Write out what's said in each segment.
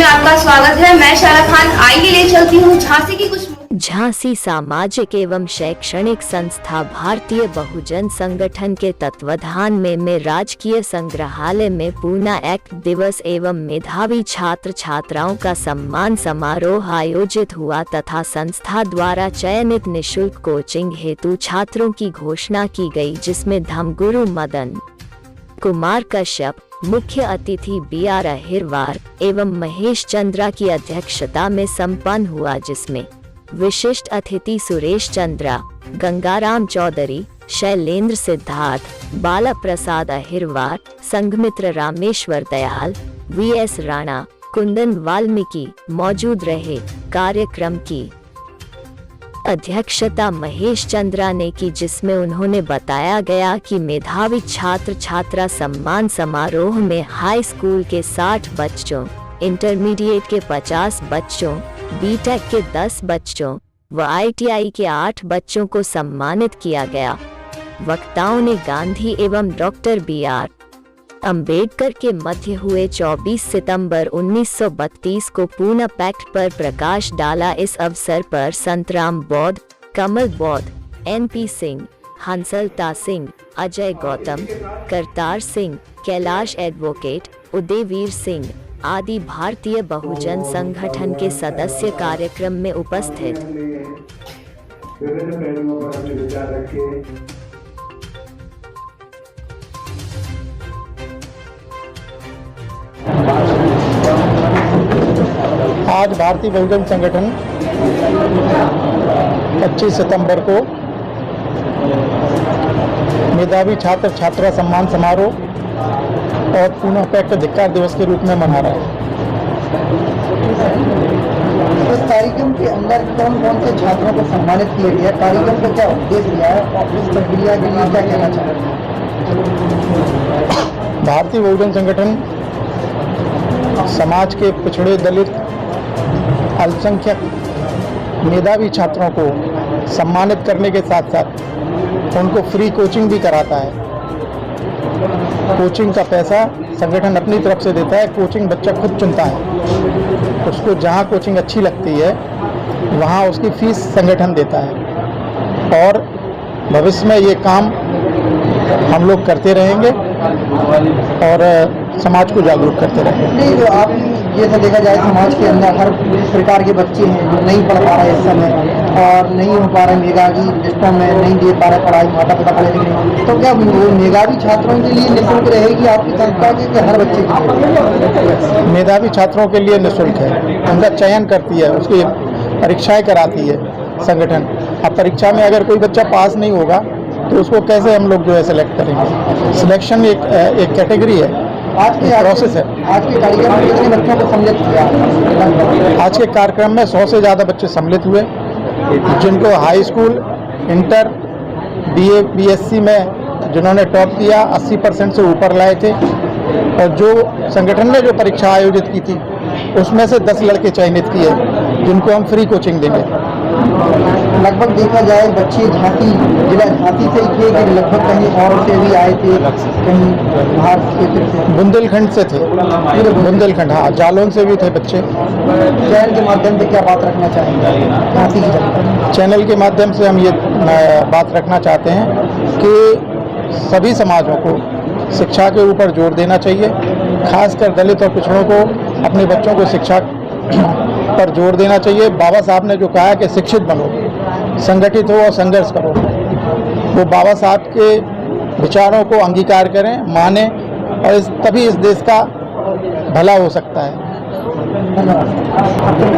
में आपका स्वागत है। मैं शाला खान। आइए ले चलती हूँ झांसी की कुछ। झांसी सामाजिक एवं शैक्षणिक संस्था भारतीय बहुजन संगठन के तत्वाधान में राजकीय संग्रहालय में पूना एक्ट दिवस एवं मेधावी छात्र छात्राओं का सम्मान समारोह आयोजित हुआ तथा संस्था द्वारा चयनित निशुल्क कोचिंग हेतु छात्रों की घोषणा की गई, जिसमें धर्मगुरु मदन कुमार कश्यप, मुख्य अतिथि BR अहिरवार एवं महेश चंद्रा की अध्यक्षता में संपन्न हुआ, जिसमें विशिष्ट अतिथि सुरेश चंद्रा, गंगाराम चौधरी, शैलेंद्र सिद्धार्थ, बाला प्रसाद अहिरवार, संघमित्र रामेश्वर दयाल, VS राणा, कुंदन वाल्मीकि मौजूद रहे। कार्यक्रम की अध्यक्षता महेश चंद्रा ने की, जिसमें उन्होंने बताया गया कि मेधावी छात्र छात्रा सम्मान समारोह में हाई स्कूल के 60 बच्चों, इंटरमीडिएट के 50 बच्चों, बीटेक के 10 बच्चों व ITI के 8 बच्चों को सम्मानित किया गया। वक्ताओं ने गांधी एवं डॉक्टर BR अंबेडकर के मध्य हुए 24 सितंबर 1932 को पूना पैक्ट पर प्रकाश डाला। इस अवसर पर संतराम बौद्ध, कमल बौद्ध, NP सिंह, हंसलता सिंह, अजय गौतम, करतार सिंह, कैलाश एडवोकेट, उदयवीर सिंह आदि भारतीय बहुजन संगठन के सदस्य कार्यक्रम में उपस्थित। आज भारतीय बहुजन संगठन 25 सितंबर को मेधावी छात्र छात्रा सम्मान समारोह और पूना पैक्ट धिक्कार दिवस के रूप में मना रहा है। इस कार्यक्रम के अंदर कौन कौन से छात्रों को सम्मानित किया गया, कार्यक्रम का क्या उद्देश्य है और इस प्रक्रिया के लिए क्या कहना चाहते हैं? भारतीय बहुजन संगठन समाज के पिछड़े, दलित, अल्पसंख्यक मेधावी छात्रों को सम्मानित करने के साथ साथ उनको फ्री कोचिंग भी कराता है। कोचिंग का पैसा संगठन अपनी तरफ से देता है। कोचिंग बच्चा खुद चुनता है, उसको जहाँ कोचिंग अच्छी लगती है वहाँ उसकी फीस संगठन देता है और भविष्य में ये काम हम लोग करते रहेंगे और समाज को जागरूक करते रहेंगे। नहीं, तो आप जैसा देखा जाए समाज के अंदर हर प्रकार के बच्चे हैं जो नहीं पढ़ पा रहे इस समय और नहीं हो पा रहे, मेधावी लिस्टों में नहीं दे पा रहे पढ़ाई, माता पिता पढ़े लिखे, तो क्या वो मेधावी छात्रों के लिए निःशुल्क रहेगी आपकी संस्था की हर बच्चे की? मेधावी छात्रों के लिए निःशुल्क है, उनका चयन करती है, उसकी परीक्षाएं कराती है संगठन। अब परीक्षा में अगर कोई बच्चा पास नहीं होगा तो उसको कैसे हम लोग जो है सेलेक्ट करेंगे? सिलेक्शन एक कैटेगरी है, आज के प्रोसेस है। आज के कार्यक्रम में कितने बच्चों को सम्मिलित किया? आज के कार्यक्रम में 100 से ज़्यादा बच्चे सम्मिलित हुए, जिनको high school, inter, BA BSc में जिन्होंने टॉप किया 80% से ऊपर लाए थे और जो संगठन ने जो परीक्षा आयोजित की थी उसमें से 10 लड़के चयनित किए जिनको हम फ्री कोचिंग देंगे। लगभग देखा जाए बच्चे झांसी जिला झांसी से ही थे कि लगभग कहीं और से भी आए थे, कहीं बाहर क्षेत्र से? बुंदेलखंड से थे, बुंदेलखंड, हाँ, जालौन से भी थे बच्चे। चैनल के माध्यम से क्या बात रखना चाहेंगे झांसी की जनता? चैनल के माध्यम से हम ये बात रखना चाहते हैं कि सभी समाजों को शिक्षा के ऊपर जोर देना चाहिए, खासकर दलित और पिछड़ों को अपने बच्चों को शिक्षा पर जोर देना चाहिए। बाबा साहब ने जो कहा है कि शिक्षित बनो, संगठित हो और संघर्ष करो, वो बाबा साहब के विचारों को अंगीकार करें, माने और तभी इस देश का भला हो सकता है।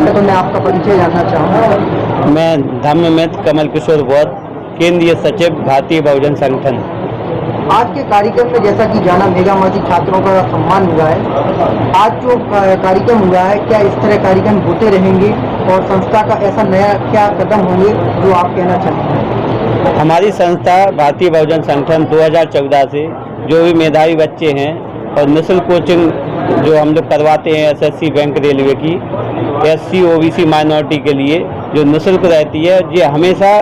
तो मैं आपका परिचय जानना चाहूँगा। मैं धम्ममित्र कमल किशोर बौद्ध, केंद्रीय सचिव भारतीय बहुजन संगठन। आज के कार्यक्रम में जैसा कि जाना मेधावी छात्रों का सम्मान हुआ है, आज जो कार्यक्रम हुआ है क्या इस तरह कार्यक्रम होते रहेंगे और संस्था का ऐसा नया क्या कदम होंगे जो आप कहना चाहेंगे? हमारी संस्था भारतीय बहुजन संगठन 2014 से जो भी मेधावी बच्चे हैं और निःशुल्क कोचिंग जो हम लोग करवाते हैं SSC बैंक रेलवे की, SC OBC माइनॉरिटी के लिए जो निःशुल्क रहती है, ये हमेशा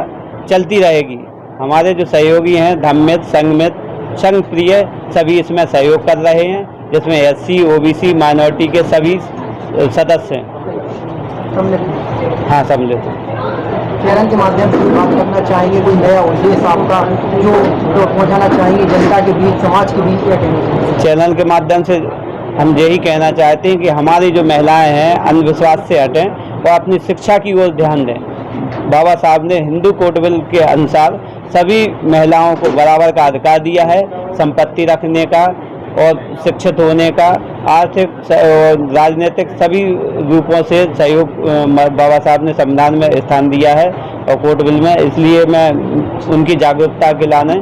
चलती रहेगी। हमारे जो सहयोगी हैं धम्मित, संघमित, संघ प्रिय सभी इसमें सहयोग कर रहे हैं, जिसमें SC OBC माइनॉरिटी के सभी सदस्य हैं। हाँ, सम्मिलित हैं। चैनल के माध्यम से बात करना चाहेंगे, कोई नया उद्देश्य आपका जो पहुंचाना चाहेंगे जनता के बीच, समाज के बीच, क्या कहना चाहेंगे? चैनल के माध्यम से हम यही कहना चाहते हैं कि हमारी जो महिलाएं हैं अंधविश्वास से हटें और अपनी शिक्षा की ओर ध्यान दें। बाबा साहब ने हिंदू कोड बिल के अनुसार सभी महिलाओं को बराबर का अधिकार दिया है, संपत्ति रखने का और शिक्षित होने का, आर्थिक और राजनीतिक सभी रूपों से सहयोग बाबा साहब ने संविधान में स्थान दिया है और कोड बिल में। इसलिए मैं उनकी जागरूकता के लाने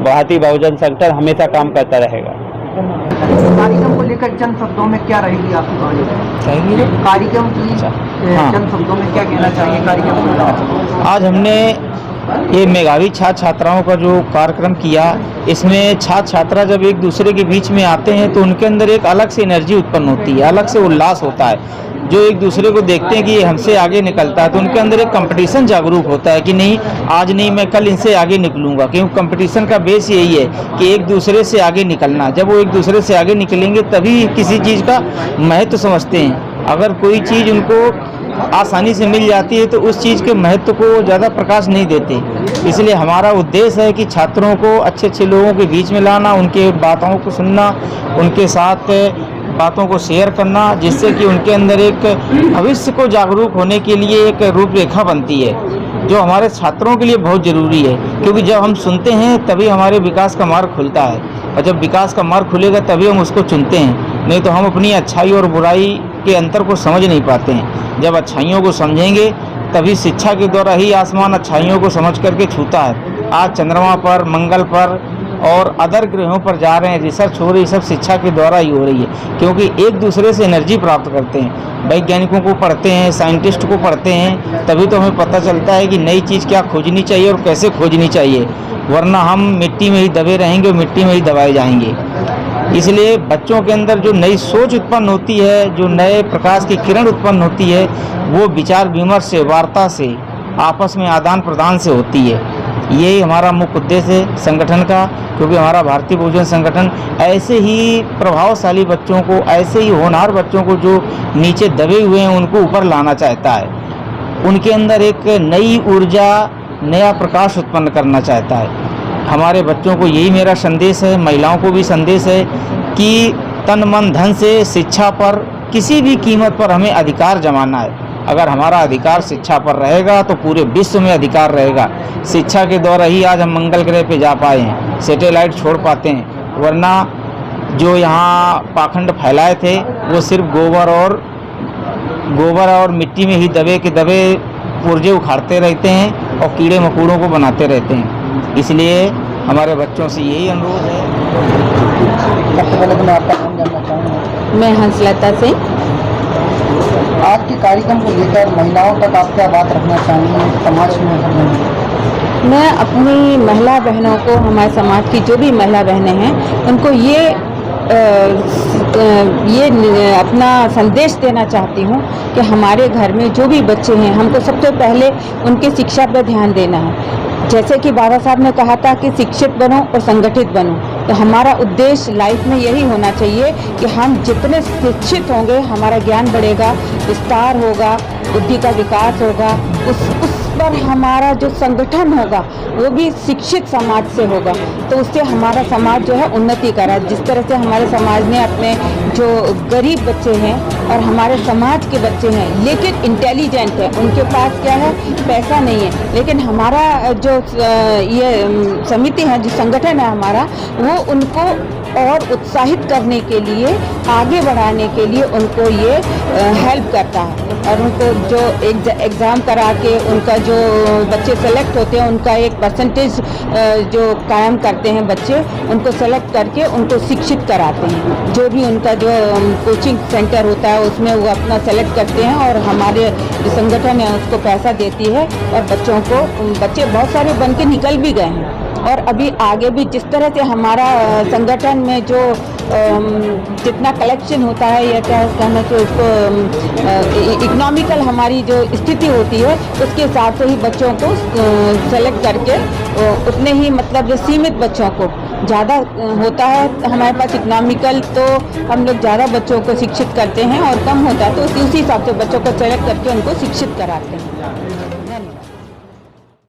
भारतीय बहुजन संगठन हमेशा काम करता रहेगा। कार्यक्रम को लेकर चंद शब्दों में क्या रहेगी आपकी बात? कार्यक्रम की चंद शब्दों में क्या कहना चाहिए कार्यक्रम को? आज हमने ये मेधावी छात्र छात्राओं का जो कार्यक्रम किया, इसमें छात्र छात्रा जब एक दूसरे के बीच में आते हैं तो उनके अंदर एक अलग से एनर्जी उत्पन्न होती है, अलग से उल्लास होता है। जो एक दूसरे को देखते हैं कि ये हमसे आगे निकलता है तो उनके अंदर एक कंपटीशन जागरूक होता है कि नहीं, आज नहीं मैं कल इनसे आगे निकलूंगा, क्योंकि कंपटीशन का बेस यही है कि एक दूसरे से आगे निकलना। जब वो एक दूसरे से आगे निकलेंगे तभी किसी चीज़ का महत्व समझते हैं। अगर कोई चीज़ उनको आसानी से मिल जाती है तो उस चीज़ के महत्व को ज़्यादा प्रकाश नहीं देते। इसलिए हमारा उद्देश्य है कि छात्रों को अच्छे अच्छे लोगों के बीच में लाना, उनके बातों को सुनना, उनके साथ बातों को शेयर करना, जिससे कि उनके अंदर एक भविष्य को जागरूक होने के लिए एक रूपरेखा बनती है, जो हमारे छात्रों के लिए बहुत ज़रूरी है। क्योंकि जब हम सुनते हैं तभी हमारे विकास का मार्ग खुलता है, और जब विकास का मार्ग खुलेगा तभी हम उसको चुनते हैं। नहीं तो हम अपनी अच्छाई और बुराई के अंतर को समझ नहीं पाते हैं। जब अच्छाइयों को समझेंगे तभी शिक्षा के द्वारा ही आसमान अच्छाइयों को समझ करके छूता है। आज चंद्रमा पर, मंगल पर और अदर ग्रहों पर जा रहे हैं, रिसर्च हो रही, सब शिक्षा के द्वारा ही हो रही है। क्योंकि एक दूसरे से एनर्जी प्राप्त करते हैं, वैज्ञानिकों को पढ़ते हैं, साइंटिस्ट को पढ़ते हैं, तभी तो हमें पता चलता है कि नई चीज़ क्या खोजनी चाहिए और कैसे खोजनी चाहिए। वरना हम मिट्टी में ही दबे रहेंगे और मिट्टी में ही दबाए जाएंगे। इसलिए बच्चों के अंदर जो नई सोच उत्पन्न होती है, जो नए प्रकाश की किरण उत्पन्न होती है, वो विचार विमर्श से, वार्ता से, आपस में आदान प्रदान से होती है। यही हमारा मुख्य उद्देश्य है संगठन का। क्योंकि हमारा भारतीय बहुजन संगठन ऐसे ही प्रभावशाली बच्चों को, ऐसे ही होनहार बच्चों को जो नीचे दबे हुए हैं उनको ऊपर लाना चाहता है। उनके अंदर एक नई ऊर्जा, नया प्रकाश उत्पन्न करना चाहता है। हमारे बच्चों को यही मेरा संदेश है, महिलाओं को भी संदेश है कि तन मन धन से शिक्षा पर किसी भी कीमत पर हमें अधिकार जमाना है। अगर हमारा अधिकार शिक्षा पर रहेगा तो पूरे विश्व में अधिकार रहेगा। शिक्षा के द्वारा ही आज हम मंगल ग्रह पे जा पाए हैं, सैटेलाइट छोड़ पाते हैं। वरना जो यहाँ पाखंड फैलाए थे वो सिर्फ गोबर और मिट्टी में ही दबे के दबे पुर्जे उखाड़ते रहते हैं और कीड़े मकोड़ों को बनाते रहते हैं। इसलिए हमारे बच्चों से यही अनुरोध है। सबसे पहले तो मैं आपका नाम जानना चाहूँगा। मैं हंसलता से। आज के कार्यक्रम को लेकर महिलाओं तक आप क्या बात रखना चाहेंगे समाज में? मैं अपनी महिला बहनों को, हमारे समाज की जो भी महिला बहनें हैं, उनको ये अपना संदेश देना चाहती हूँ कि हमारे घर में जो भी बच्चे हैं, हमको सबसे पहले उनके शिक्षा पर ध्यान देना है। जैसे कि बाबा साहब ने कहा था कि शिक्षित बनो और संगठित बनो, तो हमारा उद्देश्य लाइफ में यही होना चाहिए कि हम जितने शिक्षित होंगे हमारा ज्ञान बढ़ेगा, विस्तार होगा, बुद्धि का विकास होगा। उस पर हमारा जो संगठन होगा वो भी शिक्षित समाज से होगा, तो उससे हमारा समाज जो है उन्नति करा। जिस तरह से हमारे समाज ने अपने जो गरीब बच्चे हैं और हमारे समाज के बच्चे हैं लेकिन इंटेलिजेंट है, उनके पास क्या है, पैसा नहीं है, लेकिन हमारा जो ये समिति है, जो संगठन है हमारा, वो उनको और उत्साहित करने के लिए, आगे बढ़ाने के लिए उनको ये हेल्प करता है। और उनको जो एग्ज़ाम करा के उनका जो बच्चे सेलेक्ट होते हैं उनका एक परसेंटेज जो कायम करते हैं बच्चे, उनको सेलेक्ट करके उनको शिक्षित कराते हैं। जो भी उनका जो कोचिंग सेंटर होता है उसमें वो अपना सेलेक्ट करते हैं और हमारे जो संगठन है उसको पैसा देती है और बच्चों को, बच्चे बहुत सारे बन के निकल भी गए हैं। और अभी आगे भी जिस तरह से हमारा संगठन में जो जितना कलेक्शन होता है या क्या कहना चाहिए उसको, इकोनॉमिकल हमारी जो स्थिति होती है उसके हिसाब से ही बच्चों को सेलेक्ट करके उतने ही मतलब जो सीमित बच्चों को ज़्यादा होता है हमारे पास इकोनॉमिकल, तो हम लोग ज़्यादा बच्चों को शिक्षित करते हैं, और कम होता है तो उसी हिसाब से बच्चों को सेलेक्ट करके उनको शिक्षित कराते हैं।